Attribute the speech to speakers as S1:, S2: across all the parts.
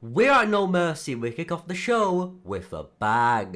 S1: We're at No Mercy and we kick off the show with a bang.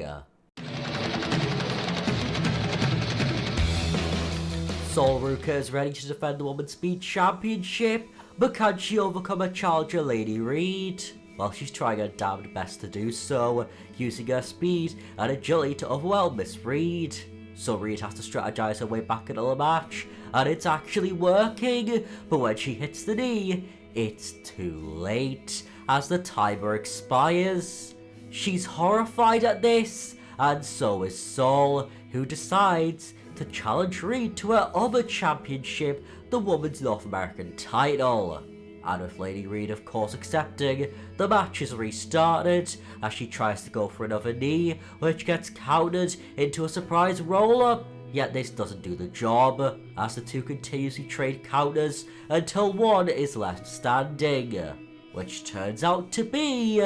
S1: Ruka is ready to defend the Women's Speed Championship, but can she overcome her challenger Lady Reed? Well, she's trying her damned best to do so, using her speed and agility to overwhelm Miss Reed. So Reed has to strategize her way back into the match, and it's actually working, but when she hits the knee, it's too late, as the timer expires. She's horrified at this, and so is Sol, who decides to challenge Reed to her other championship, the Women's North American title. And with Lady Reed of course accepting, the match is restarted as she tries to go for another knee, which gets countered into a surprise roll-up. Yet this doesn't do the job, as the two continuously trade counters until one is left standing, which turns out to be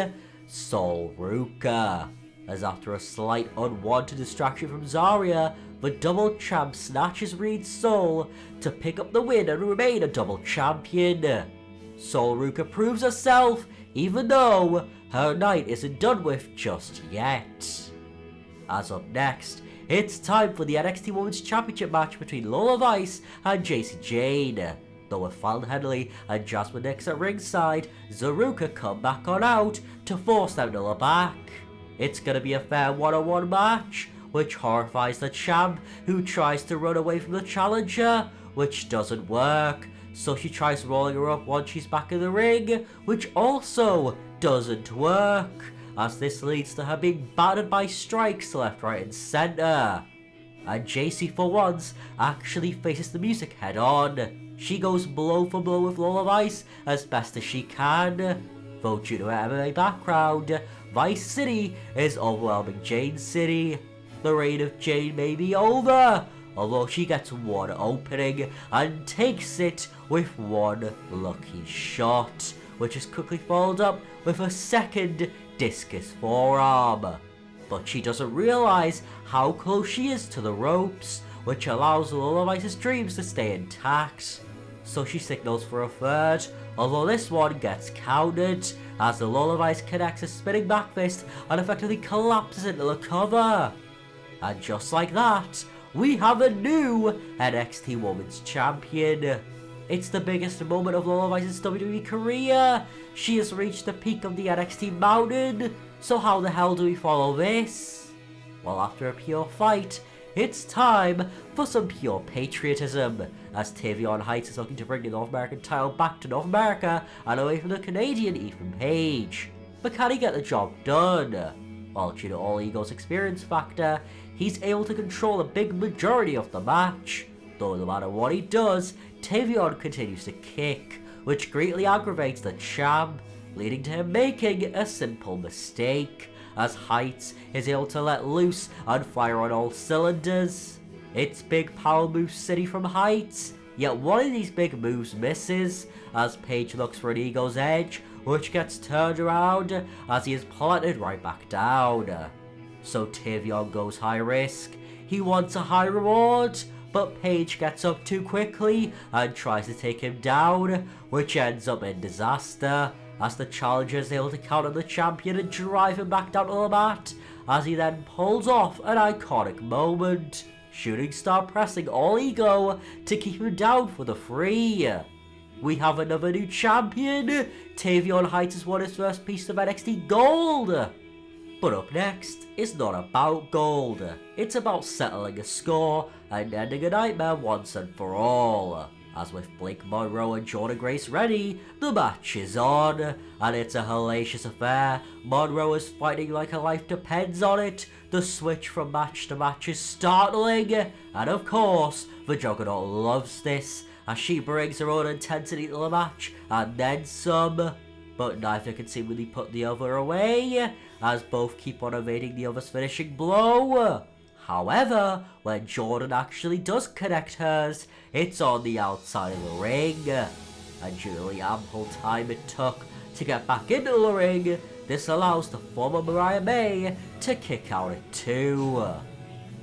S1: Ruka. As after a slight unwanted distraction from Zarya, the double champ snatches Reed's soul to pick up the win and remain a double champion. Ruka proves herself, even though her night isn't done with just yet. As up next, it's time for the NXT Women's Championship match between Lola and Jayne. Though with Fallon Henley and Jasmine Nix at ringside, Ruka come back on out to force them to the back. It's gonna be a fair one-on-one match, which horrifies the champ, who tries to run away from the challenger, which doesn't work. So she tries rolling her up once she's back in the ring, which also doesn't work, as this leads to her being battered by strikes left, right and centre. And Jacy for once actually faces the music head on. She goes blow for blow with Lola as best as she can. Though due to her MMA background, Vice City is overwhelming Jayne City. The reign of Jayne may be over, although she gets one opening and takes it with one lucky shot, which is quickly followed up with a second discus forearm. But she doesn't realise how close she is to the ropes, which allows Lola Vice's dreams to stay intact. So she signals for a third, although this one gets countered, as the Lola Vice connects a spinning back fist and effectively collapses into the cover. And just like that, we have a new NXT Women's Champion. It's the biggest moment of Lola Vice's WWE career. She has reached the peak of the NXT mountain, so how the hell do we follow this? Well, after a pure fight, it's time for some pure patriotism, as Tavion Heights is looking to bring the North American title back to North America and away from the Canadian Ethan Page. But can he get the job done? Well, due to All Ego's experience factor, he's able to control a big majority of the match. Though no matter what he does, Tavion continues to kick, which greatly aggravates the champ, leading to him making a simple mistake, as Heights is able to let loose and fire on all cylinders. It's big power move city from Heights, yet one of these big moves misses, as Page looks for an Ego's edge, which gets turned around as he is planted right back down. So Tavion goes high risk. He wants a high reward, but Page gets up too quickly and tries to take him down, which ends up in disaster, as the challenger is able to counter the champion and drive him back down to the mat, as he then pulls off an iconic moment, Shooting Star pressing All Ego to keep him down for the free. We have another new champion. Tavion Heights has won his first piece of NXT gold. But up next, it's not about gold. It's about settling a score and ending a nightmare once and for all. As with Blake Monroe and Jordyn Grace ready, the match is on, and it's a hellacious affair. Monroe is fighting like her life depends on it. The switch from match to match is startling, and of course, the Juggernaut loves this, as she brings her own intensity to the match, and then some. But neither can seemingly put the other away, as both keep on evading the other's finishing blow. However, when Jordyn actually does connect hers, it's on the outside of the ring. And due to the ample time it took to get back into the ring, this allows the former Mariah May to kick out at 2.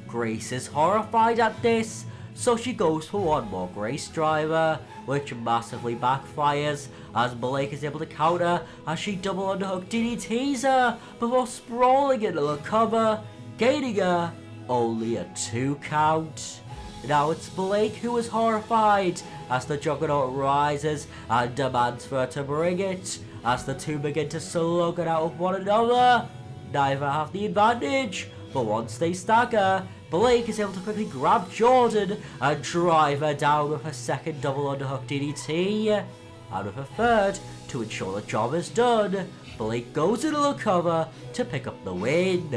S1: Grace is horrified at this, so she goes for one more Grace Driver, which massively backfires as Blake is able to counter as she double underhook DDTs her before sprawling into the cover, gaining her only a 2 count. Now it's Blake who is horrified as the Juggernaut rises and demands for her to bring it, as the two begin to slug it out of one another. Neither have the advantage, but once they stagger, Blake is able to quickly grab Jordyn and drive her down with her second double underhook DDT. And with a third, to ensure the job is done, Blake goes into the cover to pick up the win.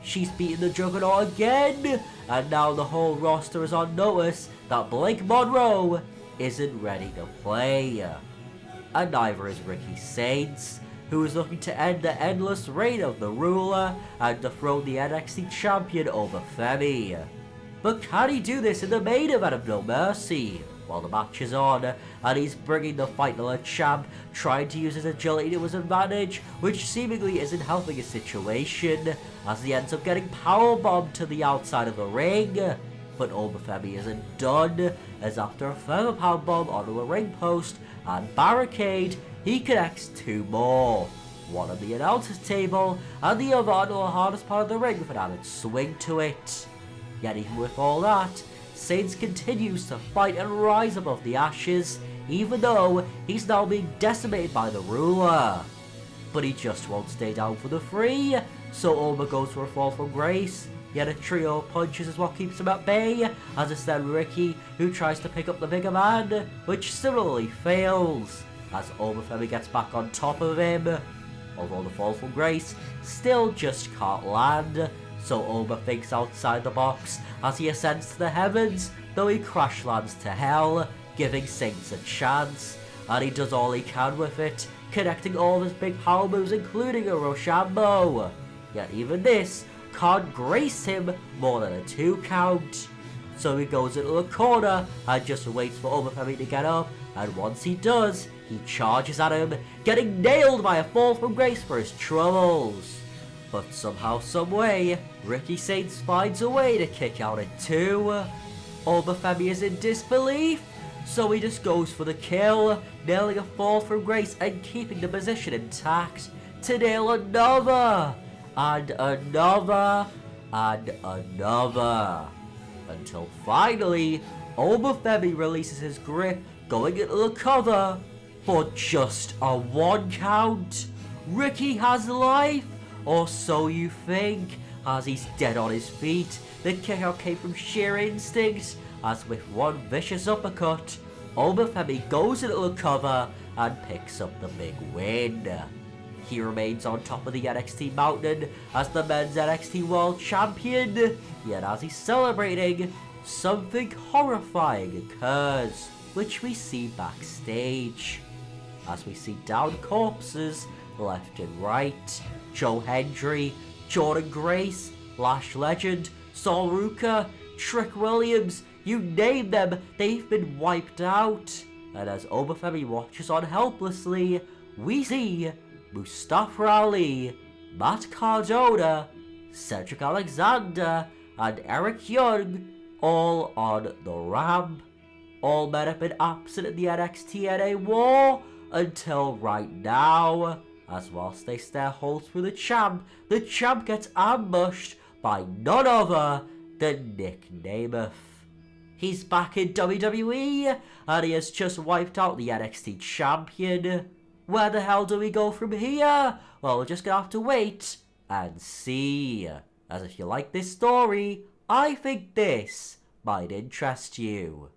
S1: She's beaten the Juggernaut again, and now the whole roster is on notice that Blake Monroe isn't ready to play. And neither is Ricky Saints, who is looking to end the endless reign of the ruler and dethrone the NXT champion over Femi. But can he do this in the main event of No Mercy? While the match is on, and he's bringing the fight to the champ, trying to use his agility to his advantage, which seemingly isn't helping his situation, as he ends up getting powerbombed to the outside of the ring. But Femi isn't done, as after a further powerbomb onto a ring post and barricade, he connects 2 more. One on the announcer's table, and the other onto the hardest part of the ring with an added swing to it. Yet even with all that, Saints continues to fight and rise above the ashes, even though he's now being decimated by the ruler. But he just won't stay down for the free, so Oma goes for a fall from grace, yet a trio of punches is what keeps him at bay, as it's then Ricky who tries to pick up the bigger man, which similarly fails, as Femi gets back on top of him. Although the fall from grace still just can't land, so Oma thinks outside the box as he ascends to the heavens, though he crash lands to hell, giving Saints a chance, and he does all he can with it, connecting all of his big power moves including a Rochambeau. Yet even this can't grace him more than a 2 count. So he goes into the corner and just waits for Femi to get up, and once he does, he charges at him, getting nailed by a fall from grace for his troubles. But somehow, someway, Ricky Saints finds a way to kick out at 2. Femi is in disbelief, so he just goes for the kill, nailing a fall from grace and keeping the position intact to nail another, and another, and another. Until finally, Femi releases his grip, going into the cover for just a 1 count. Ricky has life, or so you think, as he's dead on his feet. The kickout came from sheer instinct, as with one vicious uppercut, Femi goes into the cover and picks up the big win. He remains on top of the NXT mountain as the men's NXT World Champion, yet as he's celebrating, something horrifying occurs, which we see backstage. As we see downed corpses left and right, Joe Hendry, Jordyn Grace, Lash Legend, Saul Ruka, Trick Williams, you name them, they've been wiped out. And as Femi watches on helplessly, we see Mustafa Ali, Matt Cardona, Cedric Alexander, and Eric Young all on the ramp. All men have been absent in the NXT NA war until right now, as whilst they stare holes through the champ gets ambushed by none other than Nick Nemeth. He's back in WWE, and he has just wiped out the NXT champion. Where the hell do we go from here? Well, we're just gonna have to wait and see. As if you like this story, I think this might interest you.